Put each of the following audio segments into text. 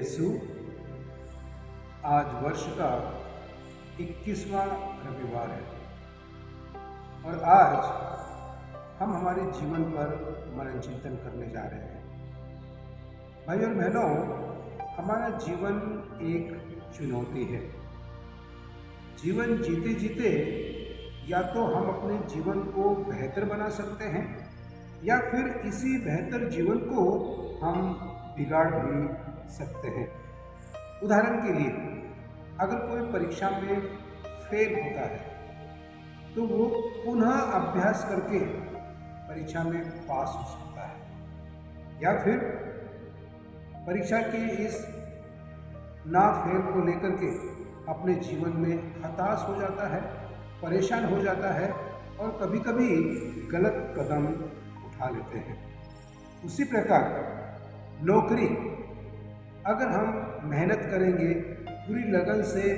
यीशु। आज वर्ष का 21वां रविवार है और आज हम हमारे जीवन पर मनन चिंतन करने जा रहे हैं। भाई और बहनों, हमारा जीवन एक चुनौती है। जीवन जीते जीते या तो हम अपने जीवन को बेहतर बना सकते हैं या फिर इसी बेहतर जीवन को हम बिगाड़ भी सकते हैं। उदाहरण के लिए, अगर कोई परीक्षा में फेल होता है तो वो पुनः अभ्यास करके परीक्षा में पास हो सकता है, या फिर परीक्षा के इस ना फेल को लेकर के अपने जीवन में हताश हो जाता है, परेशान हो जाता है और कभी कभी गलत कदम उठा लेते हैं। उसी प्रकार नौकरी, अगर हम मेहनत करेंगे, पूरी लगन से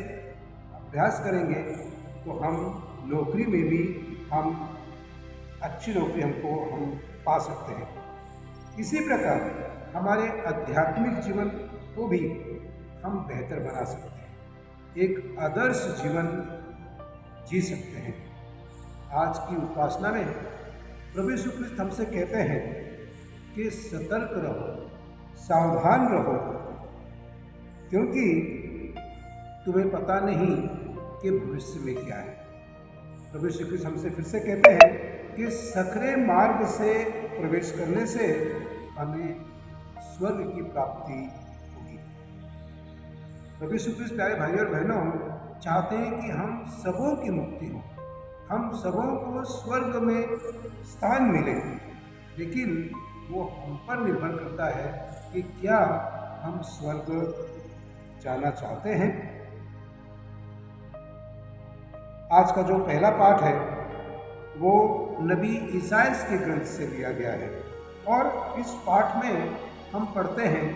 अभ्यास करेंगे तो हम नौकरी में भी हम अच्छी नौकरी हम पा सकते हैं। इसी प्रकार हमारे आध्यात्मिक जीवन को भी हम बेहतर बना सकते हैं, एक आदर्श जीवन जी सकते हैं। आज की उपासना में प्रभु यीशु ख्रिस्त हमसे कहते हैं कि सतर्क रहो, सावधान रहो, क्योंकि तुम्हें पता नहीं कि भविष्य में क्या है। प्रभु यीशु ख्रिस्त हमसे फिर से कहते हैं कि सकरे मार्ग से प्रवेश करने से हमें स्वर्ग की प्राप्ति होगी। प्रभु यीशु ख्रिस्त, प्यारे भाई और बहनों, चाहते हैं कि हम सबों की मुक्ति हो, हम सबों को स्वर्ग में स्थान मिले, लेकिन वो हम पर निर्भर करता है कि क्या हम स्वर्ग जाना चाहते हैं। आज का जो पहला पाठ है वो नबी ईसायाह के ग्रंथ से लिया गया है और इस पाठ में हम पढ़ते हैं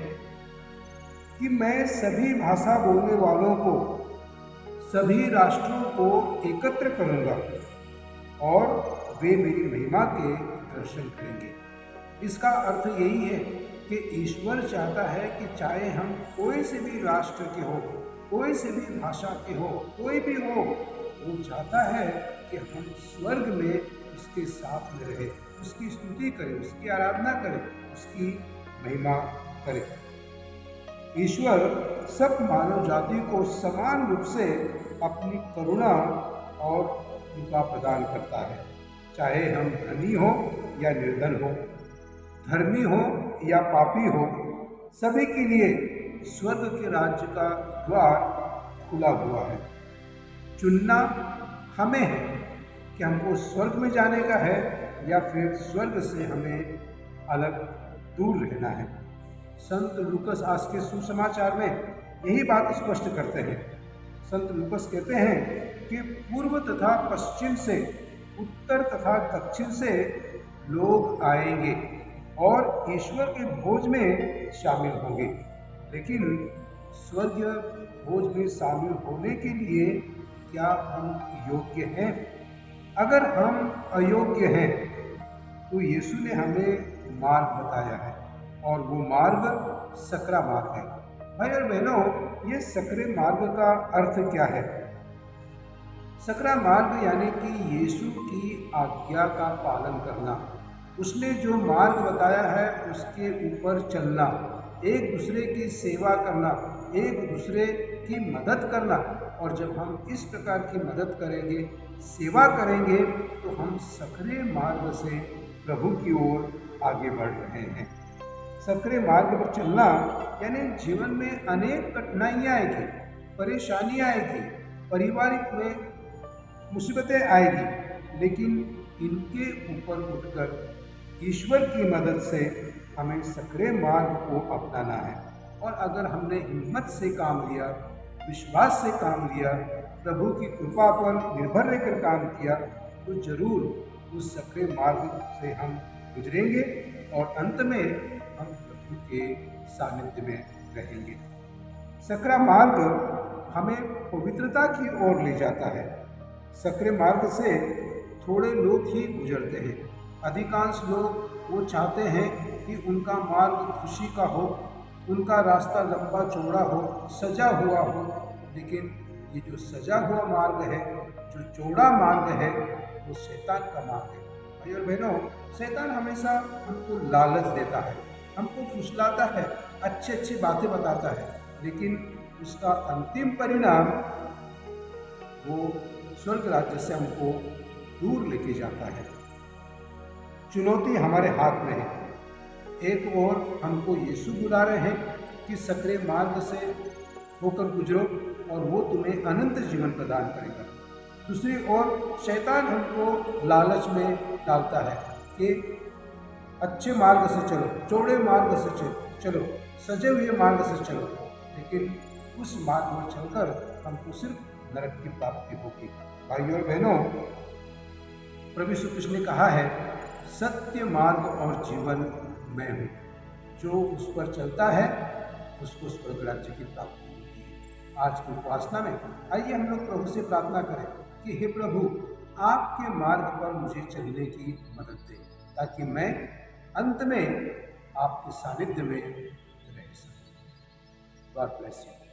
कि मैं सभी भाषा बोलने वालों को, सभी राष्ट्रों को एकत्र करूंगा और वे मेरी महिमा के दर्शन करेंगे। इसका अर्थ यही है कि ईश्वर चाहता है कि चाहे हम कोई से भी राष्ट्र के हो, कोई से भी भाषा के हो, कोई भी हो, वो चाहता है कि हम स्वर्ग में उसके साथ में रहे, उसकी स्तुति करें, उसकी आराधना करें, उसकी महिमा करें। ईश्वर सब मानव जाति को समान रूप से अपनी करुणा और कृपा प्रदान करता है, चाहे हम धनी हो या निर्धन हो, धर्मी हो या पापी हो, सभी के लिए स्वर्ग के राज्य का द्वार खुला हुआ है। चुनना हमें है कि हमको स्वर्ग में जाने का है या फिर स्वर्ग से हमें अलग दूर रहना है। संत लूकस आज के सुसमाचार में यही बात स्पष्ट करते हैं। संत लूकस कहते हैं कि पूर्व तथा पश्चिम से, उत्तर तथा दक्षिण से लोग आएंगे और ईश्वर के भोज में शामिल होंगे, लेकिन स्वर्गीय भोज में शामिल होने के लिए क्या हम योग्य हैं? अगर हम अयोग्य हैं तो यीशु ने हमें मार्ग बताया है और वो मार्ग सकरा मार्ग है। भाई और बहनों, ये सकरे मार्ग का अर्थ क्या है? सकरा मार्ग यानी कि यीशु की आज्ञा का पालन करना, उसने जो मार्ग बताया है उसके ऊपर चलना, एक दूसरे की सेवा करना, एक दूसरे की मदद करना। और जब हम इस प्रकार की मदद करेंगे, सेवा करेंगे, तो हम सकरे मार्ग से प्रभु की ओर आगे बढ़ रहे हैं। सकरे मार्ग पर चलना यानी जीवन में अनेक कठिनाइयाँ आएगी, परेशानियाँ आएगी, पारिवारिक में मुसीबतें आएगी, लेकिन इनके ऊपर उठकर ईश्वर की मदद से हमें सकरे मार्ग को अपनाना है। और अगर हमने हिम्मत से काम लिया, विश्वास से काम लिया, प्रभु की कृपा पर निर्भर रहकर काम किया, तो जरूर उस सकरे मार्ग से हम गुजरेंगे और अंत में हम प्रभु के सानिध्य में रहेंगे। सकरा मार्ग हमें पवित्रता की ओर ले जाता है। सकरे मार्ग से थोड़े लोग ही गुजरते हैं। अधिकांश लोग वो चाहते हैं कि उनका मार्ग खुशी का हो, उनका रास्ता लंबा चौड़ा हो, सजा हुआ हो, लेकिन ये जो सजा हुआ मार्ग है, जो चौड़ा मार्ग है, वो शैतान का मार्ग है। भाई और बहनों, शैतान हमेशा हमको लालच देता है, हमको फुसलाता है, अच्छी अच्छी बातें बताता है, लेकिन उसका अंतिम परिणाम वो स्वर्ग राज्य से हमको दूर लेके जाता है। चुनौती हमारे हाथ में है। एक ओर हमको यीशु बुला रहे हैं कि सकरे मार्ग से होकर गुजरो और वो तुम्हें अनंत जीवन प्रदान करेगा। दूसरी ओर शैतान हमको लालच में डालता है कि अच्छे मार्ग से चलो, चौड़े मार्ग से चलो, सजे हुए मार्ग से चलो, लेकिन उस मार्ग में चलकर हमको सिर्फ नरक की प्राप्ति होगी। भाइयों और बहनों, प्रभु यीशु कृष्ण ने कहा है, सत्य मार्ग और जीवन मैं हूँ, जो उस पर चलता है उसको स्वर्ग राज्य की प्राप्ति होती है। आज की उपासना में आइए हम लोग प्रभु से प्रार्थना करें कि हे प्रभु, आपके मार्ग पर मुझे चलने की मदद दें, ताकि मैं अंत में आपके सानिध्य में रह सकूं। God bless you.